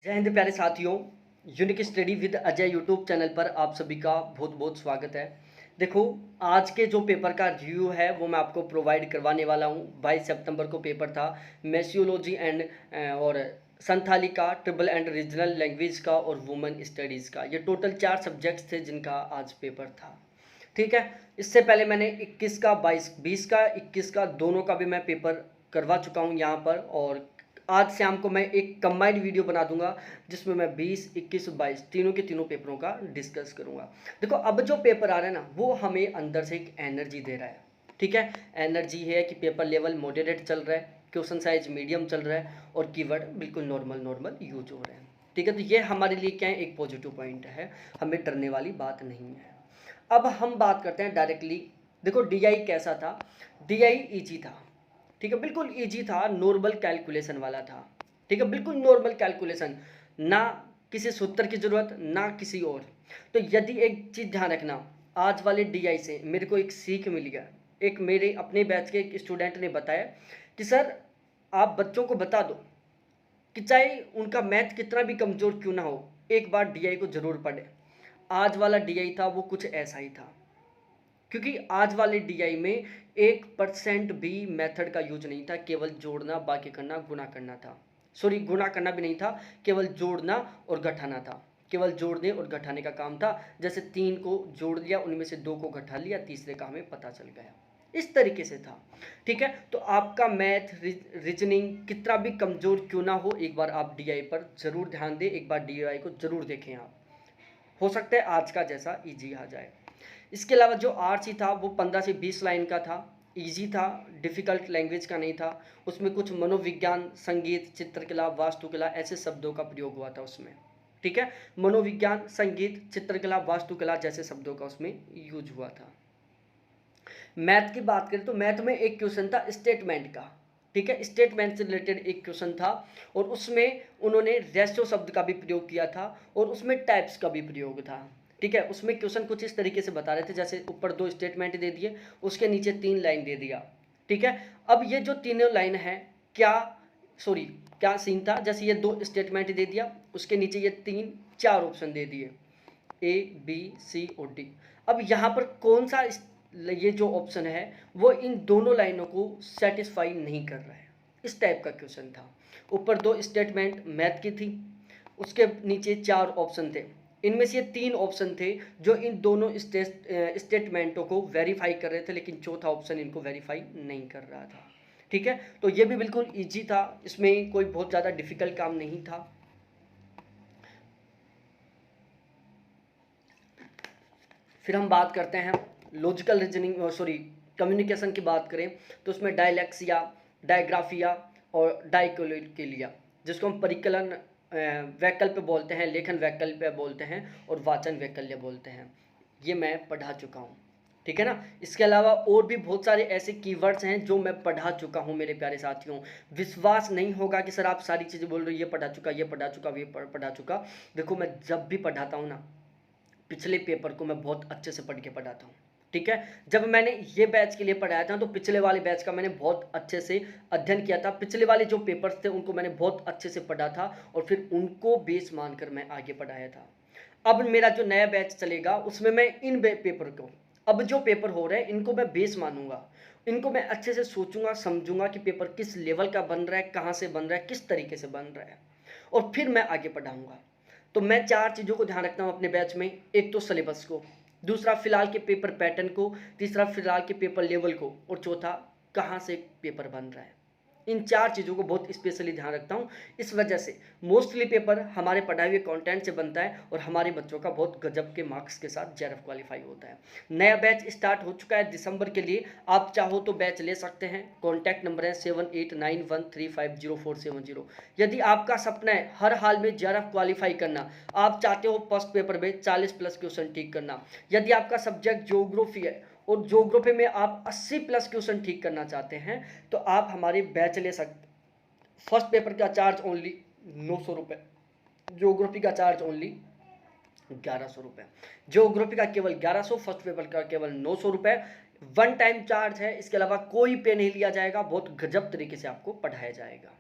जय हिंद प्यारे साथियों। Unique study with Ajay YouTube channel पर आप सभी का बहुत बहुत स्वागत है। देखो, आज के जो पेपर का रिव्यू है वो मैं आपको प्रोवाइड करवाने वाला हूँ। 22 सितंबर को पेपर था मेसियोलॉजी एंड और संथाली का, ट्रिबल एंड रीजनल लैंग्वेज का और वुमेन स्टडीज़ का। ये टोटल 4 सब्जेक्ट्स थे जिनका आज पेपर था। ठीक है। इससे पहले मैंने 21 का 20 का 21 का दोनों का भी मैं पेपर करवा चुका हूँ यहाँ पर। और आज शाम को मैं एक कंबाइंड वीडियो बना दूंगा जिसमें मैं 20, 21, 22 तीनों के तीनों पेपरों का डिस्कस करूंगा। देखो, अब जो पेपर आ रहा है ना वो हमें अंदर से एक एनर्जी दे रहा है। ठीक है। एनर्जी है कि पेपर लेवल मॉडरेट चल रहा है, क्वेश्चन साइज मीडियम चल रहा है और कीवर्ड बिल्कुल नॉर्मल नॉर्मल यूज हो रहे हैं। ठीक है। तो ये हमारे लिए क्या है, एक पॉजिटिव पॉइंट है, हमें डरने वाली बात नहीं है। अब हम बात करते हैं डायरेक्टली। देखो, डीआई कैसा था। डीआई इजी था। ठीक है, बिल्कुल इजी था, नॉर्मल कैलकुलेशन वाला था। ठीक है, बिल्कुल नॉर्मल कैलकुलेशन, ना किसी सूत्र की ज़रूरत ना किसी और। तो यदि एक चीज़ ध्यान रखना, आज वाले डीआई से मेरे को एक सीख मिली है। एक मेरे अपने बैच के एक स्टूडेंट ने बताया कि सर, आप बच्चों को बता दो कि चाहे उनका मैथ कितना भी कमज़ोर क्यों ना हो, एक बार डीआई को ज़रूर पढ़े। आज वाला डीआई था वो कुछ ऐसा ही था, क्योंकि आज वाले डीआई में 1% भी मेथड का यूज नहीं था, केवल जोड़ना बाकी करना गुणा करना था। सॉरी, गुणा करना भी नहीं था, केवल जोड़ना और घटाना था। केवल जोड़ने और घटाने का काम था। जैसे 3 को जोड़ लिया, उनमें से 2 को घटा लिया, तीसरे का हमें पता चल गया। इस तरीके से था। ठीक है। तो आपका मैथ रीजनिंग कितना भी कमज़ोर क्यों ना हो, एक बार आप डीआई पर ज़रूर ध्यान दें, एक बार डीआई को ज़रूर देखें आप। हो सकता है आज का जैसा इजी आ जाए। इसके अलावा जो आरसी था वो 15 से 20 लाइन का था। इजी था, डिफ़िकल्ट लैंग्वेज का नहीं था। उसमें कुछ मनोविज्ञान, संगीत, चित्रकला, वास्तुकला ऐसे शब्दों का प्रयोग हुआ था उसमें। ठीक है। मनोविज्ञान, संगीत, चित्रकला, वास्तुकला जैसे शब्दों का उसमें यूज हुआ था। मैथ की बात करें तो मैथ में एक क्वेश्चन था स्टेटमेंट का। ठीक है, स्टेटमेंट से रिलेटेड एक क्वेश्चन था और उसमें उन्होंने रेशो शब्द का भी प्रयोग किया था और उसमें टाइप्स का भी प्रयोग था। ठीक है। उसमें क्वेश्चन कुछ इस तरीके से बता रहे थे, जैसे ऊपर 2 स्टेटमेंट दे दिए, उसके नीचे 3 लाइन दे दिया। ठीक है। अब ये जो तीनों लाइन है, क्या सॉरी क्या सीन था, जैसे ये 2 स्टेटमेंट दे दिया, उसके नीचे ये 3 4 ऑप्शन दे दिए, ए बी सी और डी। अब यहाँ पर कौन सा ये जो ऑप्शन है वो इन दोनों लाइनों को सेटिस्फाई नहीं कर रहा है, इस टाइप का क्वेश्चन था। ऊपर 2 स्टेटमेंट मैथ की थी, उसके नीचे 4 ऑप्शन थे। इनमें से ये 3 ऑप्शन थे जो इन दोनों स्टेटमेंटों को वेरीफाई कर रहे थे, लेकिन चौथा ऑप्शन इनको वेरीफाई नहीं कर रहा था। ठीक है। तो ये भी बिल्कुल ईजी था, इसमें कोई बहुत ज़्यादा डिफ़िकल्ट काम नहीं था। फिर हम बात करते हैं लॉजिकल रीजनिंग, सॉरी कम्युनिकेशन की बात करें तो उसमें डायलैक्सिया, डायग्राफिया और डाइकोलिया, जिसको हम परिकलन वैकल्प्य बोलते हैं, लेखन वैकल्प्य बोलते हैं और वाचन वैकल्य बोलते हैं, ये मैं पढ़ा चुका हूँ। ठीक है ना। इसके अलावा और भी बहुत सारे ऐसे कीवर्ड्स हैं जो मैं पढ़ा चुका हूँ मेरे प्यारे साथियों। विश्वास नहीं होगा कि सर आप सारी चीज़ें बोल रहे हो, ये पढ़ा चुका, ये पढ़ा चुका, ये पढ़ा चुका। देखो, मैं जब भी पढ़ाता हूँ ना, पिछले पेपर को मैं बहुत अच्छे से पढ़ के पढ़ाता हूँ। ठीक है। जब मैंने ये बैच के लिए पढ़ाया था तो पिछले वाले बैच का मैंने बहुत अच्छे से अध्ययन किया था, पिछले वाले जो पेपर्स थे उनको मैंने बहुत अच्छे से पढ़ा था और फिर उनको बेस मानकर मैं आगे पढ़ाया था। अब मेरा जो नया बैच चलेगा उसमें मैं इन पेपर को, अब जो पेपर हो रहे हैं इनको मैं बेस मानूंगा, इनको मैं अच्छे से सोचूंगा समझूंगा कि पेपर किस लेवल का बन रहा है, कहाँ से बन रहा है, किस तरीके से बन रहा है, और फिर मैं आगे पढ़ाऊंगा। तो मैं 4 चीज़ों को ध्यान रखता हूँ अपने बैच में। एक तो सिलेबस को, दूसरा फिलहाल के पेपर पैटर्न को, तीसरा फिलहाल के पेपर लेवल को, और चौथा कहाँ से पेपर बन रहा है। इन 4 चीज़ों को बहुत स्पेशली ध्यान रखता हूँ। इस वजह से मोस्टली पेपर हमारे पढ़ाए हुए कंटेंट से बनता है और हमारे बच्चों का बहुत गजब के मार्क्स के साथ जेआरएफ क्वालिफाई होता है। नया बैच स्टार्ट हो चुका है दिसंबर के लिए, आप चाहो तो बैच ले सकते हैं। कॉन्टैक्ट नंबर है 7891350470। यदि आपका सपना है हर हाल में जेआरएफ क्वालिफाई करना, आप चाहते हो फर्स्ट पेपर में 40+ क्वेश्चन ठीक करना, यदि आपका सब्जेक्ट ज्योग्राफी है और ज्योग्राफी में आप 80+ क्वेश्चन ठीक करना चाहते हैं, तो आप हमारे बैच ले सकते। फर्स्ट पेपर का चार्ज ओनली 900 रुपये, ज्योग्राफी का चार्ज ओनली 1100 रुपये। ज्योग्राफी का केवल 1100, फर्स्ट पेपर का केवल 900 रुपये। वन टाइम चार्ज है, इसके अलावा कोई पे नहीं लिया जाएगा, बहुत गजब तरीके से आपको पढ़ाया जाएगा।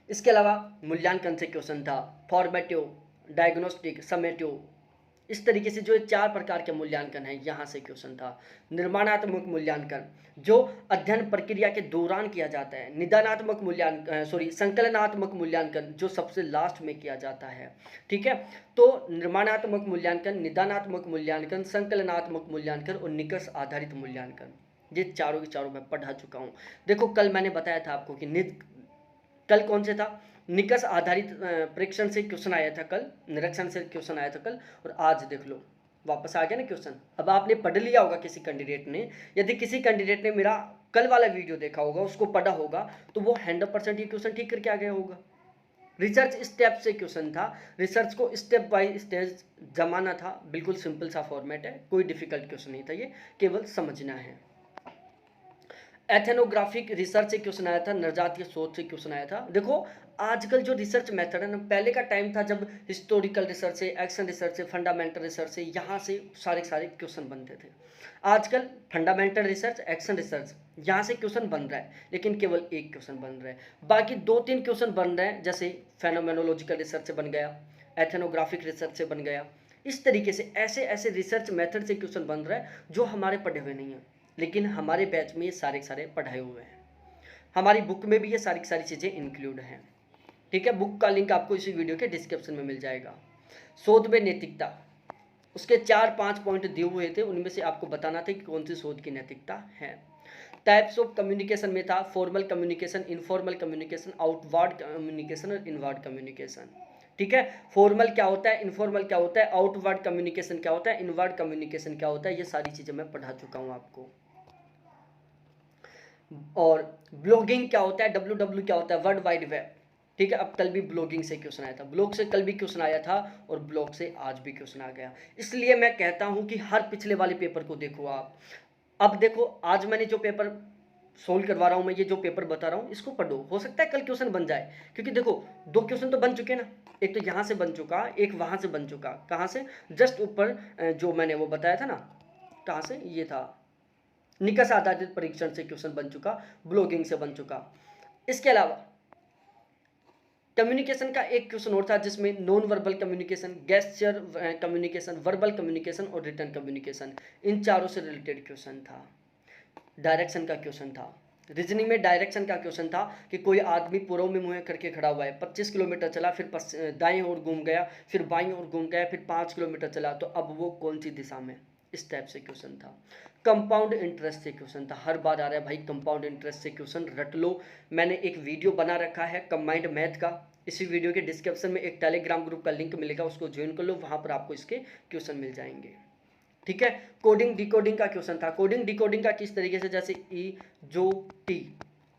इसके अलावा मूल्यांकन से क्वेश्चन था, फॉर्मेटिव, डायग्नोस्टिक, समेटिव, इस तरीके से जो ये 4 प्रकार के मूल्यांकन है यहाँ से क्वेश्चन था। निर्माणात्मक मूल्यांकन जो अध्ययन प्रक्रिया के दौरान किया जाता है, निदानात्मक संकलनात्मक मूल्यांकन जो सबसे लास्ट में किया जाता है। ठीक है, तो निर्माणात्मक मूल्यांकन, निदानात्मक मूल्यांकन, संकलनात्मक मूल्यांकन और निष्कर्ष आधारित मूल्यांकन, ये चारों के चारों मैं पढ़ा चुका हूँ। देखो कल मैंने बताया था आपको कि कल कौन से था, निष्कर्ष आधारित परीक्षण से क्वेश्चन आया था कल, निरीक्षण से क्वेश्चन आया था कल, और आज देख लो वापस आ गया ना क्वेश्चन। अब आपने पढ़ लिया होगा किसी कैंडिडेट ने, यदि किसी कैंडिडेट ने मेरा कल वाला वीडियो देखा होगा, उसको पढ़ा होगा, तो वो 100% ये क्वेश्चन ठीक करके आ गया होगा। रिसर्च स्टेप से क्वेश्चन था, रिसर्च को स्टेप बाय स्टेज जमाना था, बिल्कुल सिंपल सा फॉर्मेट है, कोई डिफिकल्ट क्वेश्चन नहीं था, ये केवल समझना है। एथेनोग्राफिक रिसर्च से क्वेश्चन आया था, नरजातीय शोध से क्वेश्चन आया था। देखो आजकल जो रिसर्च मेथड है ना, पहले का टाइम था जब हिस्टोरिकल रिसर्च से, एक्शन रिसर्च से, फंडामेंटल रिसर्च से, यहाँ से सारे क्वेश्चन बनते थे। आजकल फंडामेंटल रिसर्च, एक्शन रिसर्च, यहाँ से क्वेश्चन बन रहा है, लेकिन केवल एक क्वेश्चन बन रहा है, बाकी 2-3 क्वेश्चन बन रहे हैं, जैसे फेनोमेनोलॉजिकल रिसर्च से बन गया, एथेनोग्राफिक रिसर्च से बन गया। इस तरीके से ऐसे ऐसे रिसर्च मेथड से क्वेश्चन बन रहा है जो हमारे पढ़े हुए नहीं हैं, लेकिन हमारे बैच में ये सारे पढ़ाए हुए हैं। हमारी बुक में भी ये सारी चीज़ें इंक्लूड हैं। ठीक है, बुक का लिंक आपको इसी वीडियो के डिस्क्रिप्शन में मिल जाएगा। शोध में नैतिकता, उसके 4-5 पॉइंट दिए हुए थे, उनमें से आपको बताना था कि कौन सी शोध की नैतिकता है। टाइप्स ऑफ कम्युनिकेशन में था formal communication, informal communication, outward communication और इनवर्ड कम्युनिकेशन। ठीक है, फॉर्मल क्या होता है, इनफॉर्मल क्या होता है, आउटवर्ड कम्युनिकेशन क्या होता है, इनवर्ड कम्युनिकेशन क्या होता है, ये सारी चीज़ें मैं पढ़ा चुका हूँ आपको। और ब्लॉगिंग क्या होता है, WW क्या होता है, वर्ल्ड वाइड वेब। ठीक है, अब कल भी ब्लॉगिंग से क्वेश्चन आया था, ब्लॉग से कल भी क्वेश्चन आया था, और ब्लॉग से आज भी क्वेश्चन आ गया। इसलिए मैं कहता हूं कि हर पिछले वाले पेपर को देखो आप। अब देखो आज मैंने जो पेपर सोल्व करवा रहा हूं, मैं ये जो पेपर बता रहा हूं, इसको पढ़ो, हो सकता है कल क्वेश्चन बन जाए, क्योंकि देखो 2 क्वेश्चन तो बन चुके ना, एक तो यहाँ से बन चुका, एक वहां से बन चुका। कहाँ से, जस्ट ऊपर जो मैंने वो बताया था ना, कहाँ से, ये था, निष्कर्ष आधारित परीक्षण से क्वेश्चन बन चुका, ब्लॉगिंग से बन चुका। इसके अलावा कम्युनिकेशन का एक क्वेश्चन और था, जिसमें non verbal communication, gesture communication, verbal communication और रिटर्न कम्युनिकेशन, इन चारों से रिलेटेड क्वेश्चन था। डायरेक्शन का क्वेश्चन था, रीजनिंग में डायरेक्शन का क्वेश्चन था कि कोई आदमी पूर्व में मुंह करके खड़ा हुआ है, 25 किलोमीटर चला, फिर दाएं ओर घूम गया, फिर बाईं ओर घूम गया, फिर 5 किलोमीटर चला, तो अब वो कौन सी दिशा में, इस टाइप से क्वेश्चन था। कंपाउंड इंटरेस्ट से क्वेश्चन था, हर बार आ रहा है भाई कंपाउंड इंटरेस्ट से क्वेश्चन, रट लो। मैंने एक वीडियो बना रखा है कंबाइंड मैथ का, इसी वीडियो के डिस्क्रिप्शन में एक टेलीग्राम ग्रुप का लिंक मिलेगा, उसको ज्वाइन कर लो, वहां पर आपको इसके क्वेश्चन मिल जाएंगे। ठीक है, कोडिंग डिकोडिंग का क्वेश्चन था, कोडिंग डिकोडिंग का किस तरीके से, जैसे ई जो टी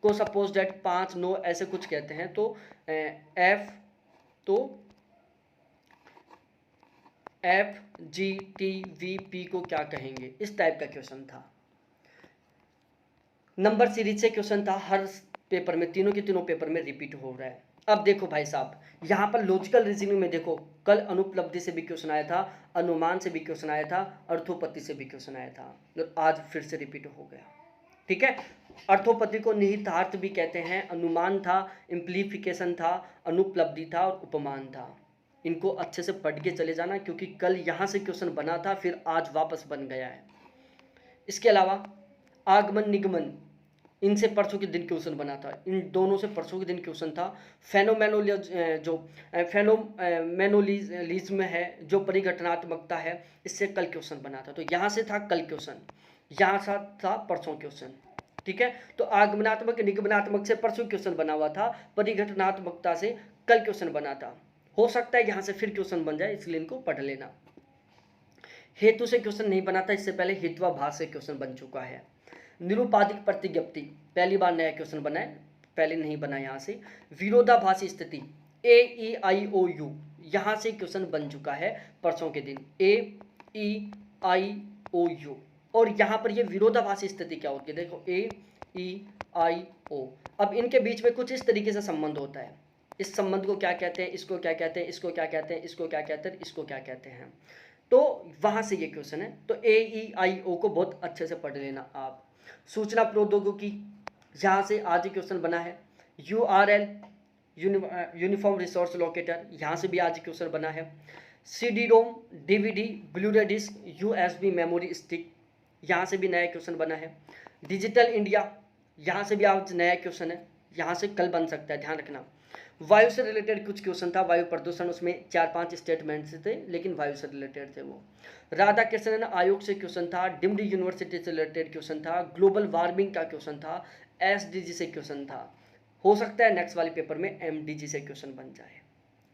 को सपोज डेट 5 9 ऐसे कुछ कहते हैं, तो एफ तो F G T V P को क्या कहेंगे, इस टाइप का क्वेश्चन था। नंबर सीरीज से क्वेश्चन था, हर पेपर में, तीनों के तीनों पेपर में रिपीट हो रहा है। अब देखो भाई साहब, यहाँ पर लॉजिकल रीजनिंग में देखो, कल अनुपलब्धि से भी क्वेश्चन आया था, अनुमान से भी क्वेश्चन आया था, अर्थोपत्ति से भी क्वेश्चन आया था, और आज फिर से रिपीट हो गया। ठीक है, अर्थोपत्ति को निहितार्थ भी कहते हैं, अनुमान था, इम्प्लीफिकेशन था, अनुपलब्धि था और उपमान था। इनको अच्छे से पढ़ के चले जाना, क्योंकि कल यहाँ से क्वेश्चन बना था, फिर आज वापस बन गया है। इसके अलावा आगमन निगमन, इनसे परसों के दिन क्वेश्चन बना था, इन दोनों से परसों के दिन क्वेश्चन था। फेनोमेनोलिज्म है, जो परिघटनात्मकता है, इससे कल क्वेश्चन बना था, तो यहाँ से था कल क्वेश्चन, यहाँ से था परसों क्वेश्चन। ठीक है, तो आगमनात्मक निगमनात्मक से परसों क्वेश्चन बना हुआ था, परिघटनात्मकता से कल क्वेश्चन बना था, हो सकता है यहाँ से फिर क्वेश्चन बन जाए, इसलिए इनको पढ़ लेना। हेतु से क्वेश्चन नहीं बना था, इससे पहले हेत्वाभास से क्वेश्चन बन चुका है। निरुपाधिक प्रतिज्ञप्ति पहली बार नया क्वेश्चन बना है, पहले नहीं बना यहाँ से। विरोधाभासी स्थिति AEIOU, यहाँ से क्वेश्चन बन चुका है परसों के दिन, AEIOU, और यहाँ पर ये विरोधाभासी स्थिति क्या होती है, देखो AEIO। अब इनके बीच में कुछ इस तरीके से संबंध होता है, इस संबंध को क्या कहते हैं, इसको क्या कहते हैं, इसको क्या कहते हैं, इसको क्या कहते हैं, इसको क्या कहते हैं, तो वहां से ये क्वेश्चन है। तो AEIO को बहुत अच्छे से पढ़ लेना आप। सूचना प्रौद्योगिकी, यहाँ से आज ही क्वेश्चन बना है। URL यूनिफॉर्म रिसोर्स लोकेटर, यहाँ से भी आज क्वेश्चन बना है। CD ROM, DVD, Blu ray disc, USB memory stick, यहाँ से भी नया क्वेश्चन बना है। डिजिटल इंडिया, यहाँ से भी आज नया क्वेश्चन है, यहाँ से कल बन सकता है, ध्यान रखना। वायु से रिलेटेड कुछ क्वेश्चन था, वायु प्रदूषण, उसमें 4-5 स्टेटमेंट्स थे लेकिन वायु से रिलेटेड थे वो। राधा कृष्णन आयोग से क्वेश्चन था, डिम्ड यूनिवर्सिटी से रिलेटेड क्वेश्चन था, ग्लोबल वार्मिंग का क्वेश्चन था, SDG से क्वेश्चन था। हो सकता है नेक्स्ट वाले पेपर में MDG से क्वेश्चन बन जाए,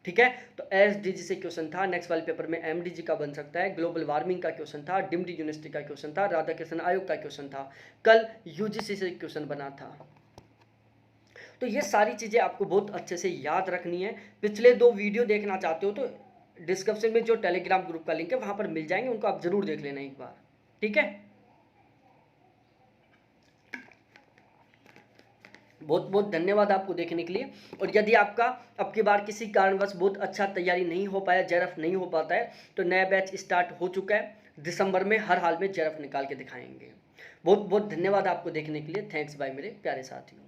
ठीक है। तो SDG से क्वेश्चन था, नेक्स्ट वाले पेपर में MDG का बन सकता है। ग्लोबल वार्मिंग का क्वेश्चन था, डिम्ड यूनिवर्सिटी का क्वेश्चन था, राधा कृष्णन आयोग का क्वेश्चन था, कल UGC से क्वेश्चन बना था। तो ये सारी चीज़ें आपको बहुत अच्छे से याद रखनी है। पिछले 2 वीडियो देखना चाहते हो तो डिस्क्रिप्शन में जो टेलीग्राम ग्रुप का लिंक है वहाँ पर मिल जाएंगे, उनको आप ज़रूर देख लेना एक बार, ठीक है। बहुत बहुत धन्यवाद आपको देखने के लिए। और यदि आपका अब की बार किसी कारणवश बहुत अच्छा तैयारी नहीं हो पाया, JRF नहीं हो पाता है, तो नया बैच स्टार्ट हो चुका है, दिसंबर में हर हाल में JRF निकाल के दिखाएंगे। बहुत बहुत धन्यवाद आपको देखने के लिए। थैंक्स बाय मेरे प्यारे साथियों।